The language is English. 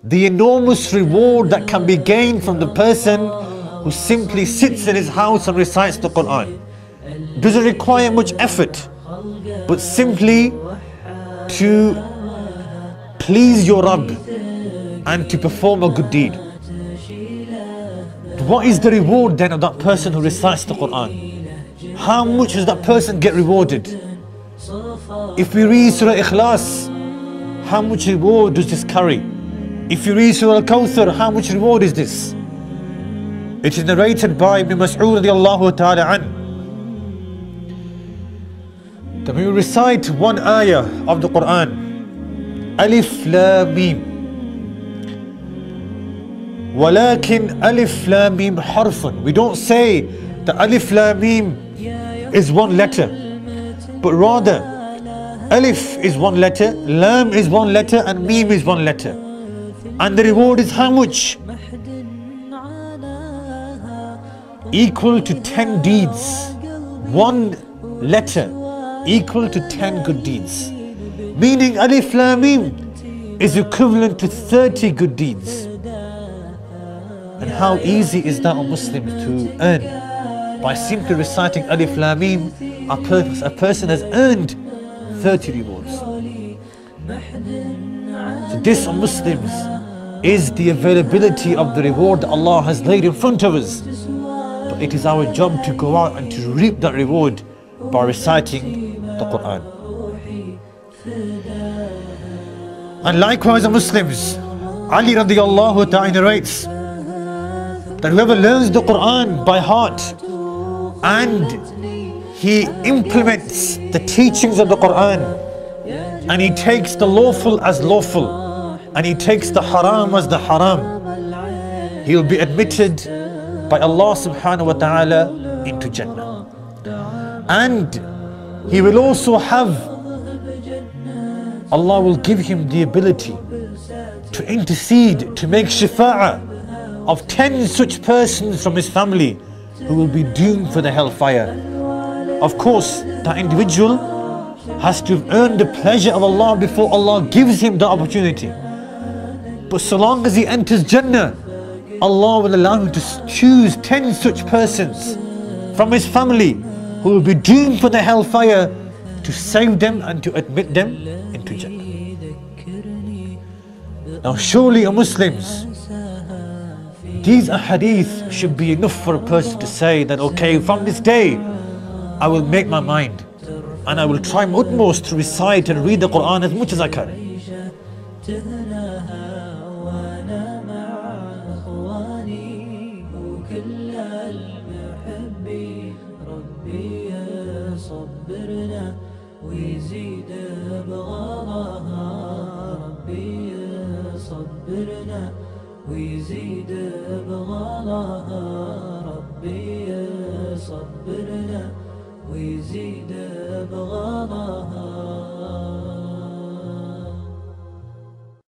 the enormous reward that can be gained from the person who simply sits in his house and recites the Quran. Doesn't require much effort, but simply to please your Rabb and to perform a good deed. What is the reward then of that person who recites the Quran? How much does that person get rewarded? If we read Surah Ikhlas, how much reward does this carry? If you read Surah Al-Kawthar, how much reward is this? It is narrated by Ibn Mas'ud radiallahu ta'ala an, that when we recite one ayah of the Quran, Alif Lam Mim, Walakin Alif Lam Mim harfun. We don't say that Alif Lam Mim is one letter, but rather Alif is one letter, Lam is one letter, and Mim is one letter. And the reward is how much? Equal to 10 deeds. One letter equal to 10 good deeds. Meaning Alif Lam Mim is equivalent to 30 good deeds. And how easy is that on Muslims to earn? By simply reciting Alif Lam Mim, a person has earned 30 rewards. So this on Muslims is the availability of the reward that Allah has laid in front of us. But it is our job to go out and to reap that reward by reciting the Quran. And likewise on Muslims, Ali radiallahu ta'ala narrates that whoever learns the Quran by heart and he implements the teachings of the Quran, and he takes the lawful as lawful, and he takes the haram as the haram, he will be admitted by Allah subhanahu wa ta'ala into Jannah. And he will also have, Allah will give him the ability to intercede, to make shafa'ah of 10 such persons from his family who will be doomed for the hellfire. Of course, that individual has to have earned the pleasure of Allah before Allah gives him the opportunity. But so long as he enters Jannah, Allah will allow him to choose 10 such persons from his family who will be doomed for the hellfire to save them and to admit them into Jannah. Now surely, O Muslims, these ahadith should be enough for a person to say that, okay, from this day I will make my mind and I will try my utmost to recite and read the Quran as much as I can. ويزيد أبغالها ربي صبرنا ويزيد أبغالها